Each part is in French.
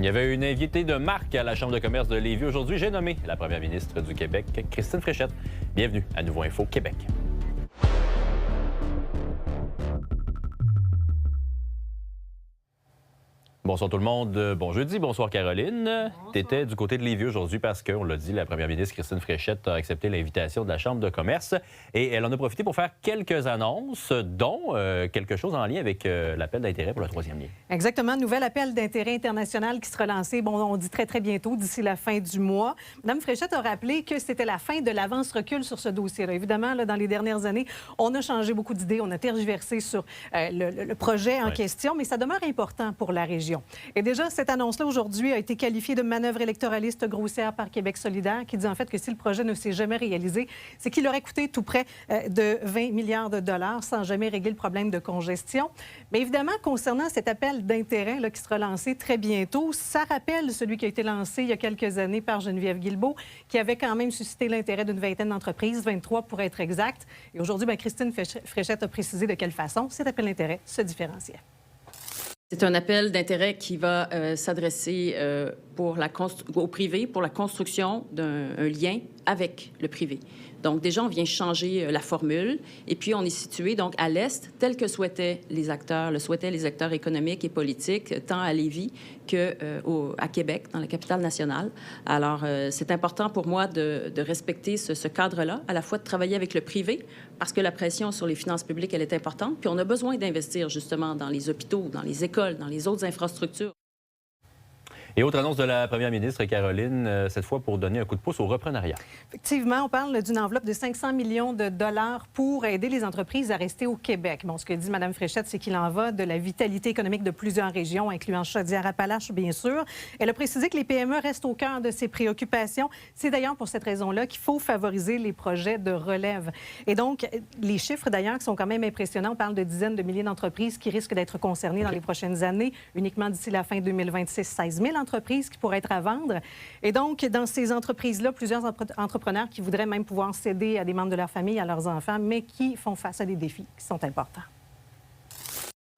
Il y avait une invitée de marque à la Chambre de commerce de Lévis aujourd'hui. J'ai nommé la première ministre du Québec, Christine Fréchette. Bienvenue à Nouveau Info Québec. Bonsoir tout le monde. Bon jeudi. Bonsoir Caroline. Tu étais du côté de Lévis aujourd'hui parce qu'on l'a dit, la première ministre Christine Fréchette a accepté l'invitation de la Chambre de commerce et elle en a profité pour faire quelques annonces, dont quelque chose en lien avec l'appel d'intérêt pour le troisième lien. Exactement. Nouvel appel d'intérêt international qui sera lancé, on dit très bientôt, d'ici la fin du mois. Mme Fréchette a rappelé que c'était la fin de l'avance-recul sur ce dossier-là. Évidemment, là, dans les dernières années, on a changé beaucoup d'idées, on a tergiversé sur le projet en question, mais ça demeure important pour la région. Et déjà, cette annonce-là, aujourd'hui, a été qualifiée de manœuvre électoraliste grossière par Québec solidaire, qui dit en fait que si le projet ne s'est jamais réalisé, c'est qu'il aurait coûté tout près de 20 milliards de dollars sans jamais régler le problème de congestion. Mais évidemment, concernant cet appel d'intérêt là, qui sera lancé très bientôt, ça rappelle celui qui a été lancé il y a quelques années par Geneviève Guilbeault, qui avait quand même suscité l'intérêt d'une vingtaine d'entreprises, 23 pour être exact. Et aujourd'hui, Christine Fréchette a précisé de quelle façon cet appel d'intérêt se différenciait. C'est un appel d'intérêt qui va s'adresser au privé pour la construction d'un lien avec le privé. Donc, déjà, on vient changer la formule et puis on est situé donc à l'est, tel que le souhaitaient les acteurs économiques et politiques, tant à Lévis qu'à Québec, dans la capitale nationale. Alors, c'est important pour moi de respecter ce cadre-là, à la fois de travailler avec le privé, parce que la pression sur les finances publiques, elle est importante, puis on a besoin d'investir justement dans les hôpitaux, dans les écoles, dans les autres infrastructures. Et autre annonce de la première ministre, Caroline, cette fois pour donner un coup de pouce au reprenariat. Effectivement, on parle d'une enveloppe de 500 millions de dollars pour aider les entreprises à rester au Québec. Bon, ce que dit Mme Fréchette, c'est qu'il en va de la vitalité économique de plusieurs régions, incluant Chaudière-Appalaches, bien sûr. Elle a précisé que les PME restent au cœur de ses préoccupations. C'est d'ailleurs pour cette raison-là qu'il faut favoriser les projets de relève. Et donc, les chiffres, d'ailleurs, qui sont quand même impressionnants. On parle de dizaines de milliers d'entreprises qui risquent d'être concernées dans les prochaines années. Uniquement d'ici la fin 2026, 16 000 entreprises qui pourraient être à vendre. Et donc, dans ces entreprises-là, plusieurs entrepreneurs qui voudraient même pouvoir céder à des membres de leur famille, à leurs enfants, mais qui font face à des défis qui sont importants.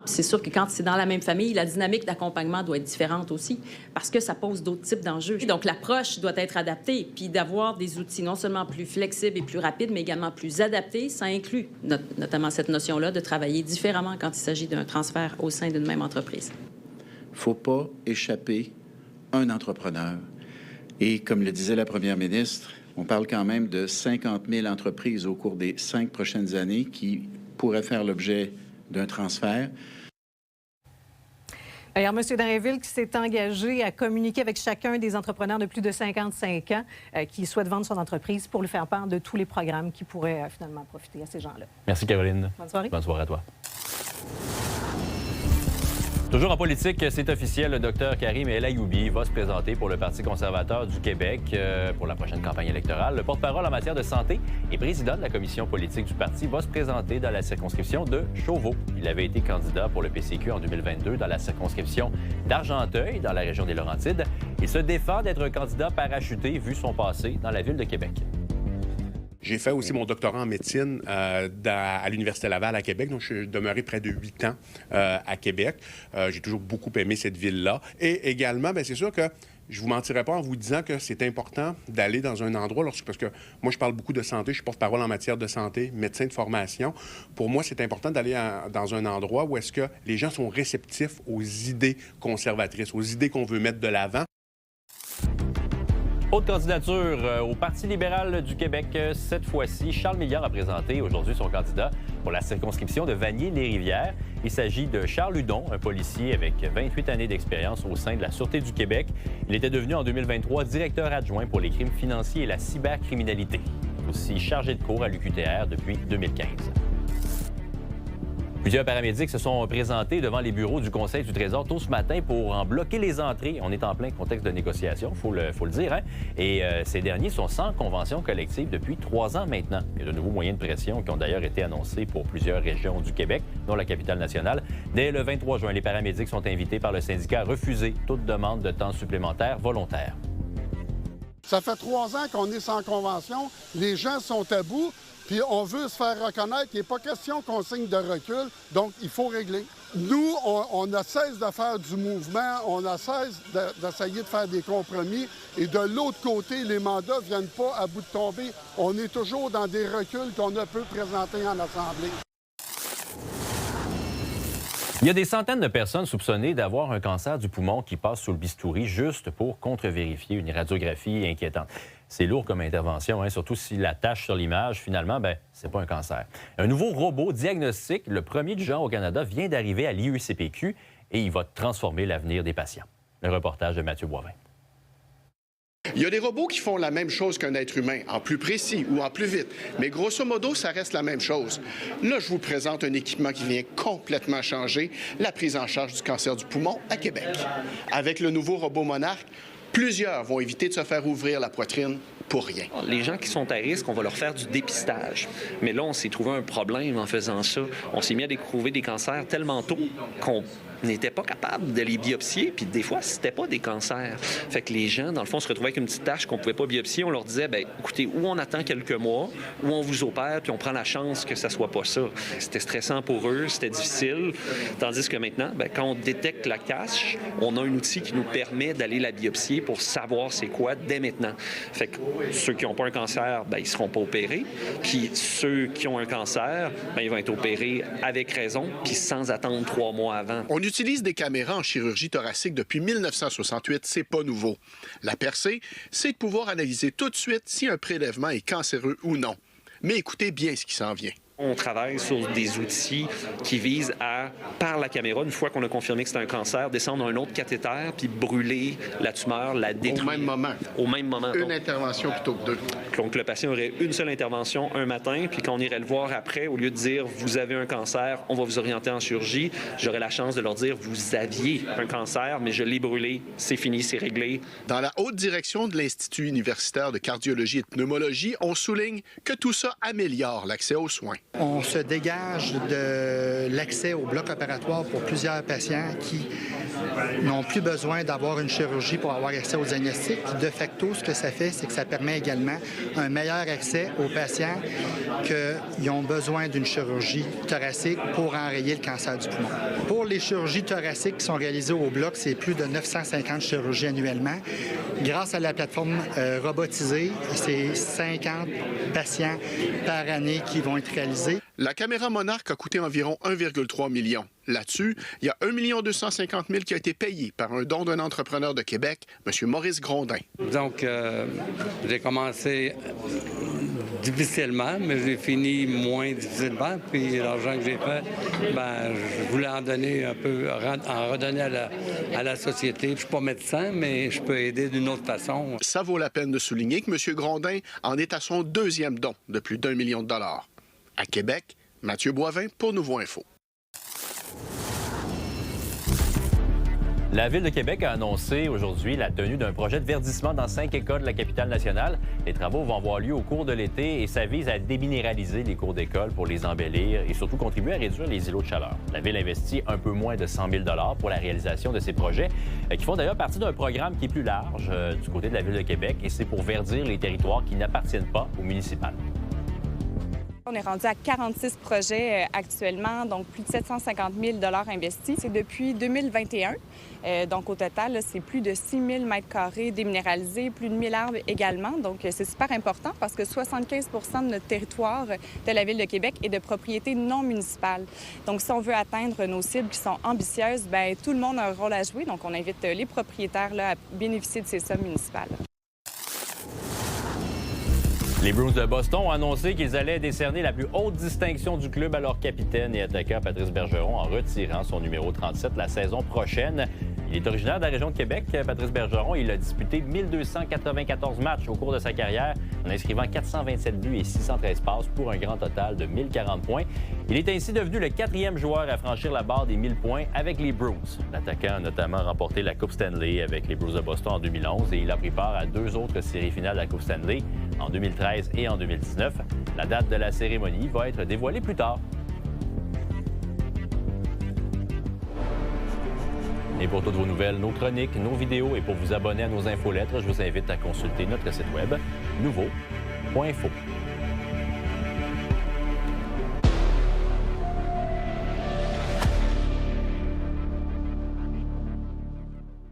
C'est sûr que quand c'est dans la même famille, la dynamique d'accompagnement doit être différente aussi, parce que ça pose d'autres types d'enjeux. Donc, l'approche doit être adaptée, puis d'avoir des outils non seulement plus flexibles et plus rapides, mais également plus adaptés. Ça inclut notamment cette notion-là de travailler différemment quand il s'agit d'un transfert au sein d'une même entreprise. Il ne faut pas échapper un entrepreneur. Et comme le disait la première ministre, on parle quand même de 50 000 entreprises au cours des 5 prochaines années qui pourraient faire l'objet d'un transfert. D'ailleurs, M. Drainville qui s'est engagé à communiquer avec chacun des entrepreneurs de plus de 55 ans qui souhaitent vendre son entreprise pour lui faire part de tous les programmes qui pourraient finalement profiter à ces gens-là. Merci Caroline. Bonne soirée. Bonne soirée à toi. Toujours en politique, c'est officiel, le docteur Karim El Ayoubi va se présenter pour le Parti conservateur du Québec pour la prochaine campagne électorale. Le porte-parole en matière de santé et président de la commission politique du parti va se présenter dans la circonscription de Chauveau. Il avait été candidat pour le PCQ en 2022 dans la circonscription d'Argenteuil, dans la région des Laurentides. Il se défend d'être un candidat parachuté vu son passé dans la ville de Québec. J'ai fait aussi mon doctorat en médecine à l'Université Laval à Québec. Donc, je suis demeuré près de 8 ans à Québec. J'ai toujours beaucoup aimé cette ville-là. Et également, bien, c'est sûr que je ne vous mentirai pas en vous disant que c'est important d'aller dans un endroit, parce que moi, je parle beaucoup de santé, je suis porte-parole en matière de santé, médecin de formation. Pour moi, c'est important d'aller dans un endroit où est-ce que les gens sont réceptifs aux idées conservatrices, aux idées qu'on veut mettre de l'avant. Autre candidature au Parti libéral du Québec. Cette fois-ci, Charles Milliard a présenté aujourd'hui son candidat pour la circonscription de Vanier-les-Rivières. Il s'agit de Charles Hudon, un policier avec 28 années d'expérience au sein de la Sûreté du Québec. Il était devenu en 2023 directeur adjoint pour les crimes financiers et la cybercriminalité. Aussi chargé de cours à l'UQTR depuis 2015. Plusieurs paramédics se sont présentés devant les bureaux du Conseil du Trésor tôt ce matin pour en bloquer les entrées. On est en plein contexte de négociation, il faut le dire. Hein? Et ces derniers sont sans convention collective depuis 3 ans maintenant. Il y a de nouveaux moyens de pression qui ont d'ailleurs été annoncés pour plusieurs régions du Québec, dont la capitale nationale. Dès le 23 juin, les paramédics sont invités par le syndicat à refuser toute demande de temps supplémentaire volontaire. Ça fait 3 ans qu'on est sans convention. Les gens sont à bout. puis on veut se faire reconnaître. Il n'est pas question qu'on signe de recul, donc il faut régler. Nous, on ne cesse de faire du mouvement, on a cesse d'essayer de faire des compromis. Et de l'autre côté, les mandats ne viennent pas à bout de tomber. On est toujours dans des reculs qu'on ne peut présenter en Assemblée. Il y a des centaines de personnes soupçonnées d'avoir un cancer du poumon qui passent sous le bistouri juste pour contre-vérifier une radiographie inquiétante. C'est lourd comme intervention, surtout si la tache sur l'image, finalement, c'est pas un cancer. Un nouveau robot diagnostique, le premier du genre au Canada, vient d'arriver à l'IECPQ et il va transformer l'avenir des patients. Le reportage de Mathieu Boivin. Il y a des robots qui font la même chose qu'un être humain, en plus précis ou en plus vite. Mais grosso modo, ça reste la même chose. Là, je vous présente un équipement qui vient complètement changer la prise en charge du cancer du poumon à Québec. Avec le nouveau robot Monarch, plusieurs vont éviter de se faire ouvrir la poitrine pour rien. Les gens qui sont à risque, on va leur faire du dépistage. Mais là, on s'est trouvé un problème en faisant ça. On s'est mis à découvrir des cancers tellement tôt qu'on n'était pas capable de les biopsier, puis des fois, c'était pas des cancers. Fait que les gens, dans le fond, se retrouvaient avec une petite tache qu'on pouvait pas biopsier. On leur disait, écoutez, ou on attend quelques mois, ou on vous opère, puis on prend la chance que ça soit pas ça. C'était stressant pour eux, c'était difficile. Tandis que maintenant, quand on détecte la tache, on a un outil qui nous permet d'aller la biopsier pour savoir c'est quoi dès maintenant. Fait que ceux qui n'ont pas un cancer, ils seront pas opérés. Puis ceux qui ont un cancer, ils vont être opérés avec raison, puis sans attendre 3 mois avant. On utilise des caméras en chirurgie thoracique depuis 1968, c'est pas nouveau. La percée, c'est de pouvoir analyser tout de suite si un prélèvement est cancéreux ou non. Mais écoutez bien ce qui s'en vient. On travaille sur des outils qui visent à, par la caméra, une fois qu'on a confirmé que c'est un cancer, descendre un autre cathéter puis brûler la tumeur, la détruire. Au même moment. Au même moment. Une intervention plutôt que 2. Donc, le patient aurait une seule intervention un matin, puis quand on irait le voir après, au lieu de dire « vous avez un cancer, on va vous orienter en chirurgie », j'aurais la chance de leur dire « vous aviez un cancer, mais je l'ai brûlé, c'est fini, c'est réglé ». Dans la haute direction de l'Institut universitaire de cardiologie et de pneumologie, on souligne que tout ça améliore l'accès aux soins. On se dégage de l'accès au bloc opératoire pour plusieurs patients qui n'ont plus besoin d'avoir une chirurgie pour avoir accès au diagnostic. De facto, ce que ça fait, c'est que ça permet également un meilleur accès aux patients qui ont besoin d'une chirurgie thoracique pour enrayer le cancer du poumon. Pour les chirurgies thoraciques qui sont réalisées au bloc, c'est plus de 950 chirurgies annuellement. Grâce à la plateforme robotisée, c'est 50 patients par année qui vont être réalisés. La caméra Monarch a coûté environ 1,3 million. Là-dessus, il y a 1 250 000 qui a été payé par un don d'un entrepreneur de Québec, M. Maurice Grondin. Donc, j'ai commencé difficilement, mais j'ai fini moins difficilement. Puis l'argent que j'ai fait, je voulais en donner un peu, en redonner à la société. Je ne suis pas médecin, mais je peux aider d'une autre façon. Ça vaut la peine de souligner que M. Grondin en est à son 2e don de plus d'1 million de dollars. À Québec, Mathieu Boivin pour Nouveau Info. La Ville de Québec a annoncé aujourd'hui la tenue d'un projet de verdissement dans 5 écoles de la capitale nationale. Les travaux vont avoir lieu au cours de l'été et ça vise à déminéraliser les cours d'école pour les embellir et surtout contribuer à réduire les îlots de chaleur. La Ville investit un peu moins de 100 000 $ pour la réalisation de ces projets qui font d'ailleurs partie d'un programme qui est plus large du côté de la Ville de Québec et c'est pour verdir les territoires qui n'appartiennent pas aux municipales. On est rendu à 46 projets actuellement, donc plus de 750 000 $ investis. C'est depuis 2021. Donc, au total, c'est plus de 6 000 mètres carrés déminéralisés, plus de 1 000 arbres également. Donc, c'est super important parce que 75 % de notre territoire de la Ville de Québec est de propriété non municipale. Donc, si on veut atteindre nos cibles qui sont ambitieuses, bien, tout le monde a un rôle à jouer. Donc, on invite les propriétaires là, à bénéficier de ces sommes municipales. Les Bruins de Boston ont annoncé qu'ils allaient décerner la plus haute distinction du club à leur capitaine et attaquant Patrice Bergeron en retirant son numéro 37 la saison prochaine. Il est originaire de la région de Québec, Patrice Bergeron. Il a disputé 1294 matchs au cours de sa carrière en inscrivant 427 buts et 613 passes pour un grand total de 1040 points. Il est ainsi devenu le 4e joueur à franchir la barre des 1000 points avec les Bruins. L'attaquant a notamment remporté la Coupe Stanley avec les Bruins de Boston en 2011 et il a pris part à 2 autres séries finales de la Coupe Stanley en 2013 et en 2019. La date de la cérémonie va être dévoilée plus tard. Et pour toutes vos nouvelles, nos chroniques, nos vidéos et pour vous abonner à nos infolettres, je vous invite à consulter notre site web nouveau.info.